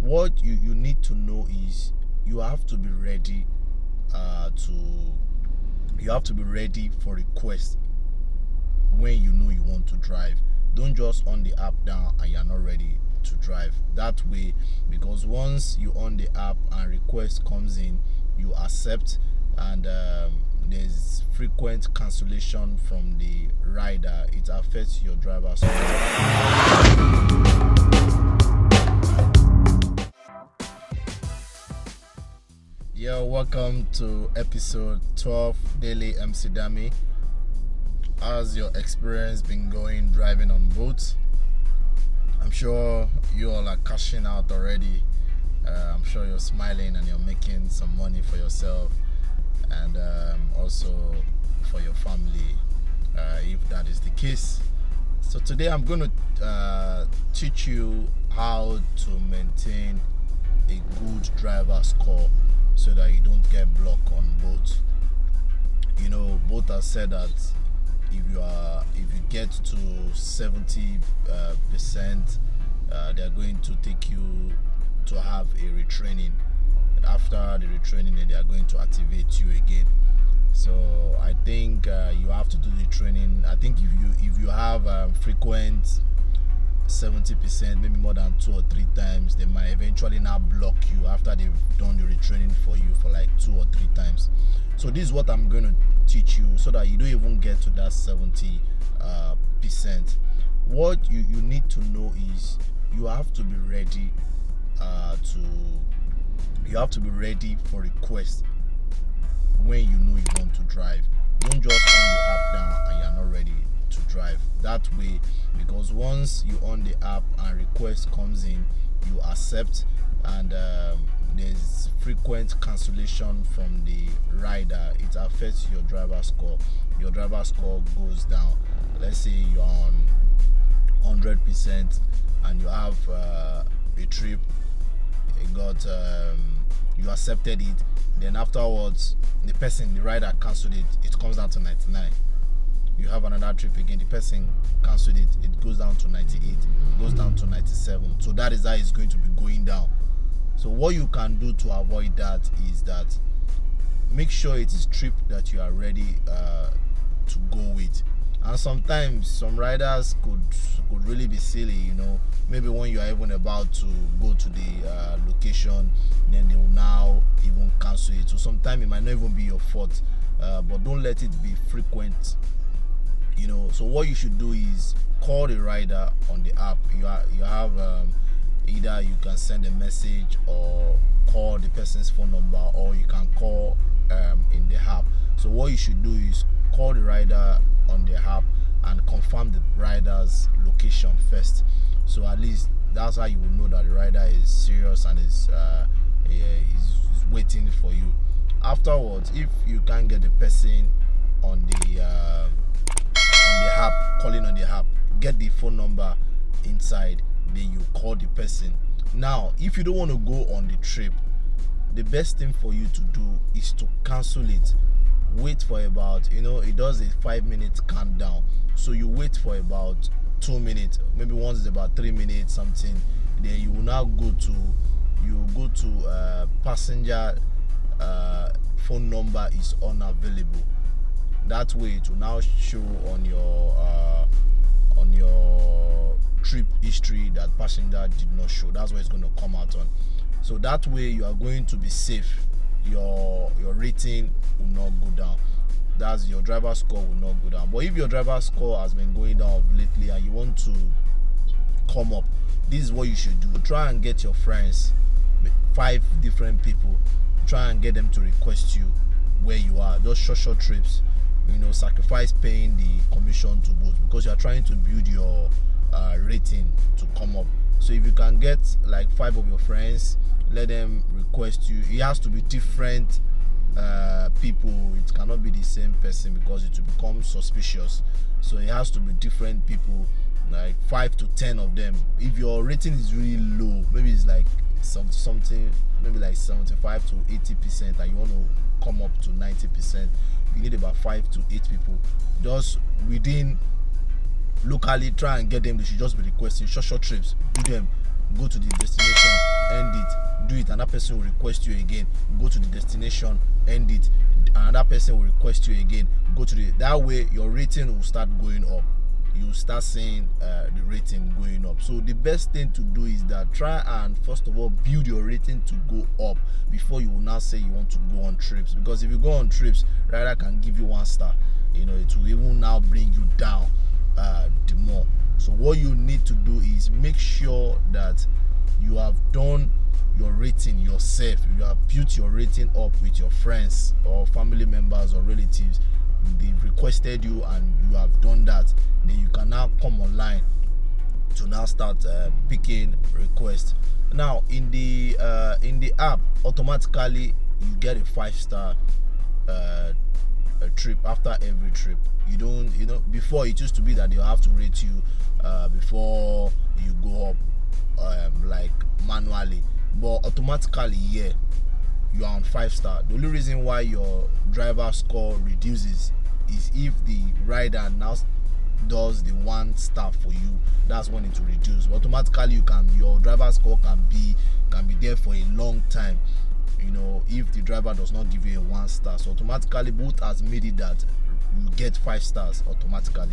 what you need to know is you have to be ready for requests when you know you want to drive. Don't just on the app down and you're not ready to drive. That way, because once you on the app and request comes in, you accept, and there's frequent cancellation from the rider. It affects your driver's score. Yeah, welcome to episode 12 Daily MC Dami. How's your experience been going driving on boats? I'm sure you all are cashing out already. I'm sure you're smiling and you're making some money for yourself and also for your family, if that is the case. So today I'm going to teach you how to maintain a good driver score so that you don't get blocked on boats. You know, both have said that if you get to 70%, they are going to take you to have a retraining. After the retraining, then they are going to activate you again. So I think you have to do the training. I think if you have frequent 70%, maybe more than 2 or 3 times, they might eventually now block you after they've done the retraining for you for like 2 or 3 times. So this is what I'm going to teach you so that you don't even get to that 70%. What you need to know is you have to be ready for requests when you know you want to drive. Don't just on the app down and you're not ready to drive. That way, because once you on the app and request comes in, you accept, and there's frequent cancellation from the rider. It affects your driver score. Your driver score goes down. Let's say you're on 100% and you have a trip, you accepted it, then afterwards the rider cancelled it, it comes down to 99. You have another trip again, the person cancelled it, it goes down to 98, it goes down to 97. So that is how it's going to be going down. So what you can do to avoid that is that make sure it is trip that you are ready to go with. And sometimes some riders could really be silly, you know. Maybe when you are even about to go to the location, then they will now even cancel it. So sometimes it might not even be your fault, but don't let it be frequent. You know, so what you should do is call the rider on the app. You have either you can send a message or call the person's phone number, or you can call in the app. So what you should do is call the rider on the app and confirm the rider's location first. So at least that's how you will know that the rider is serious and is waiting for you. Afterwards, if you can't get the person on the app, calling on the app, get the phone number inside, then you call the person. Now, if you don't want to go on the trip, the best thing for you to do is to cancel it. Wait for about, it does a 5-minute countdown. So you wait for about 2 minutes, maybe once it's about 3 minutes something, then you will now go to passenger phone number is unavailable. That way it will now show on your trip history that passenger did not show. That's what it's going to come out on. So that way you are going to be safe. Your rating will not go down. That's your driver score will not go down. But if your driver score has been going down lately and you want to come up, this is what you should do. Try and get your friends, 5 different people, try and get them to request you where you are. Just short trips. Sacrifice paying the commission to both, because you are trying to build your rating to come up. So if you can get like 5 of your friends, let them request you. It has to be different people. It cannot be the same person, because it will become suspicious. So it has to be different people, like 5 to 10 of them. If your rating is really low, maybe it's like something, maybe like 75 to 80%, and you want to come up to 90%, you need about 5 to 8 people. Just within locally, try and get them. They should just be requesting short trips. Do them, go to the destination, end it, another person will request you again, go to the destination, end it, another person will request you again, go to that way your rating will start going up. You start seeing the rating going up. So the best thing to do is that try and first of all build your rating to go up before you will now say you want to go on trips, because if you go on trips, rider can give you 1 star, it will even now bring you down the more. So what you need to do is make sure that you have done your rating yourself. You have built your rating up with your friends or family members or relatives. They've requested you and you have done that. Then you can now come online to now start picking requests. Now in the app, automatically you get a 5-star trip after every trip. You don't, before it used to be that they'll have to rate you before you go up like manually, but automatically, yeah, you are on 5-star. The only reason why your driver score reduces is if the rider now does the 1 star for you. That's when it will reduce. But automatically, your driver score can be there for a long time. If the driver does not give you a 1 star, so automatically Bolt has made it that you get 5 stars automatically.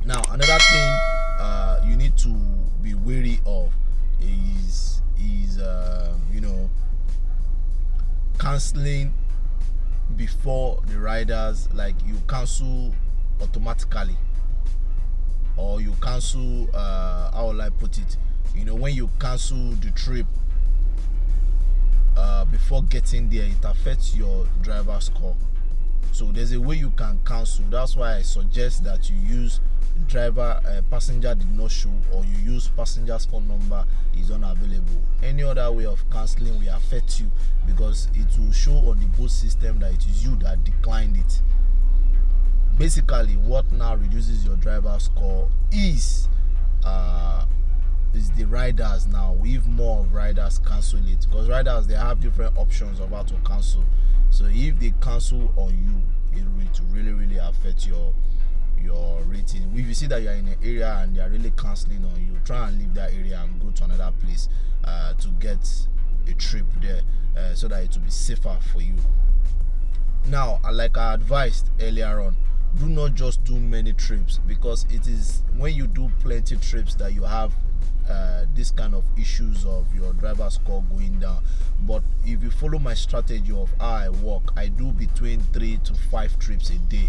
Now another thing you need to be wary of is canceling before the riders, like you cancel automatically, or you cancel how will I put it, when you cancel the trip before getting there, it affects your driver score. So there's a way you can cancel. That's why I suggest that you use passenger did not show, or you use passenger's phone number is unavailable. Any other way of cancelling will affect you, because it will show on the boat system that it is you that declined it. Basically, what now reduces your driver score is the riders. Now if more of riders cancel it, because riders, they have different options of how to cancel. So if they cancel on you, it will really affect your rating. If you see that you're in an area and they are really canceling on you, try and leave that area and go to another place to get a trip there, so that it will be safer for you. Now, like I advised earlier on, do not just do many trips, because it is when you do plenty trips that you have this kind of issues of your driver score going down. But if you follow my strategy of how I work, I do between 3 to 5 trips a day,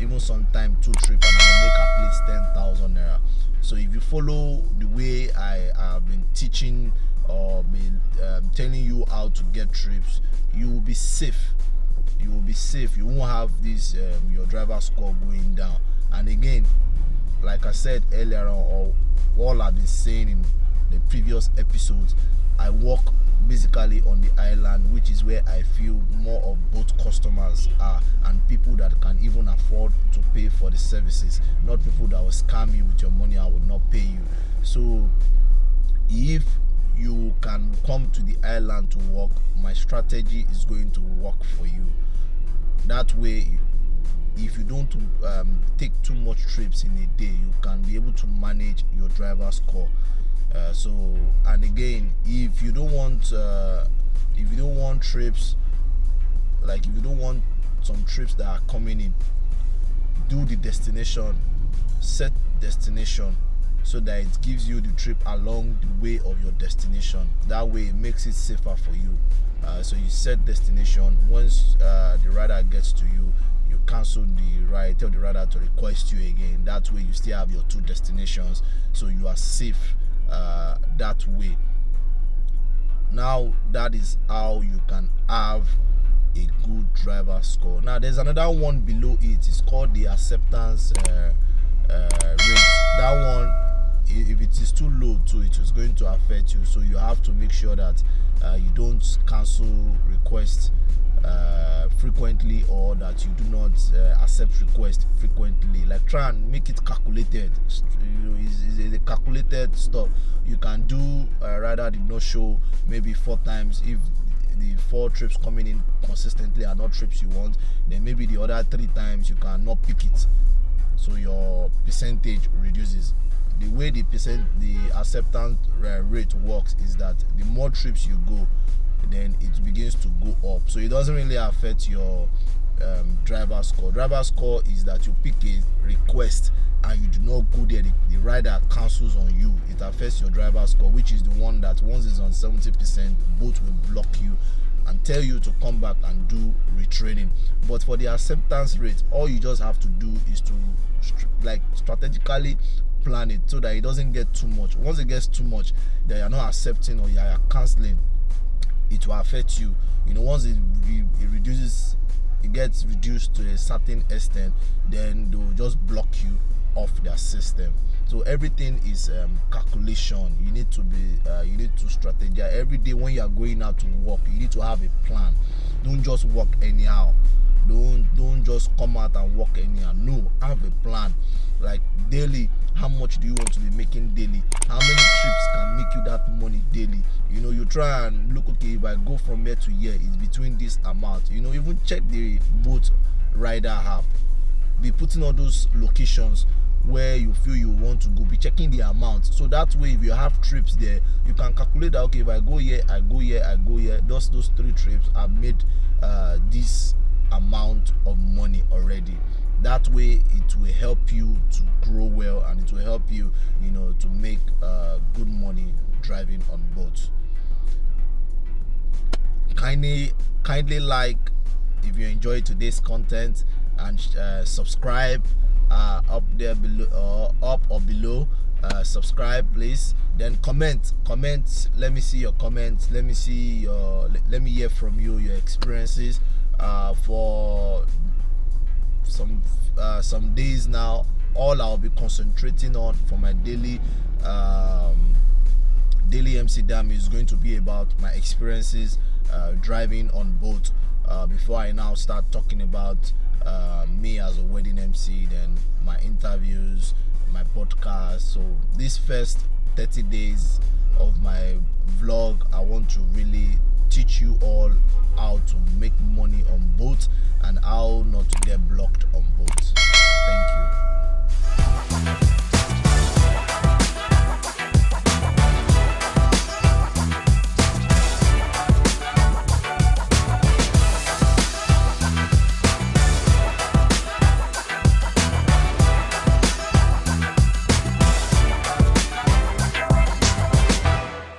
even sometimes 2 trips, and I'll make at least 10,000 naira. So if you follow the way I have been teaching or been telling you how to get trips, you will be safe. You will be safe. You won't have this your driver score going down. And again, like I said earlier on, or all I've been saying in the previous episodes, I work basically on the island, which is where I feel more of both customers are, and people that can even afford to pay for the services, not people that will scam you with your money and will not pay you. So if you can come to the island to work, my strategy is going to work for you. That way, if you don't take too much trips in a day, you can be able to manage your driver score. And again, if you don't want trips, like if you don't want some trips that are coming in, do the destination, set destination, so that it gives you the trip along the way of your destination. That way it makes it safer for you. So you set destination. Once the rider gets to you, you cancel the ride, tell the rider to request you again. That way you still have your 2 destinations, so you are safe that way. Now that is how you can have a good driver score. Now there's another one below it. It's called the acceptance rate. That one, if it is too low too, it is going to affect you. So you have to make sure that you don't cancel requests frequently, or that you do not accept requests frequently. Like, try and make it calculated. It's a calculated stuff. You can do rather did not show maybe 4 times. If the 4 trips coming in consistently are not trips you want, then maybe the other 3 times you cannot pick it, so your percentage reduces. the way the acceptance rate works is that the more trips you go, then it begins to go up. So it doesn't really affect your driver score. Driver score is that you pick a request and you do not go there, the rider cancels on you. It affects your driver score, which is the one that once it's on 70%, both will block you and tell you to come back and do retraining. But for the acceptance rate, all you just have to do is to strategically plan it so that it doesn't get too much. Once it gets too much, that you're not accepting or you are canceling, it will affect you. Once it reduces, it gets reduced to a certain extent, then they'll just block you off their system. So everything is calculation. You need to strategize every day. When you are going out to work, you need to have a plan. Don't just work anyhow. Don't just come out and work anyhow. No, have a plan. Like daily, how much do you want to be making daily? How many trips can make you that money daily? You try and look, okay, if I go from here to here, it's between this amount. Even check the boat rider app. Be putting all those locations where you feel you want to go, be checking the amount, so that way if you have trips there, you can calculate that, okay, if I go here, I go here, I go here, those 3 trips I've made this amount of money already. That way it will help you to grow well, and it will help you to make good money driving on boats. Kindly like if you enjoyed today's content, and subscribe up there below, up or below. Subscribe please, then comment. Let me see your comments, let me hear from you, your experiences. For some days now, all I'll be concentrating on for my daily MC Dam is going to be about my experiences driving on boat, before I now start talking about me as a wedding MC, then my interviews, my podcast. So these first 30 days of my vlog, I want to really teach you all how to make money on boats and how not to get blocked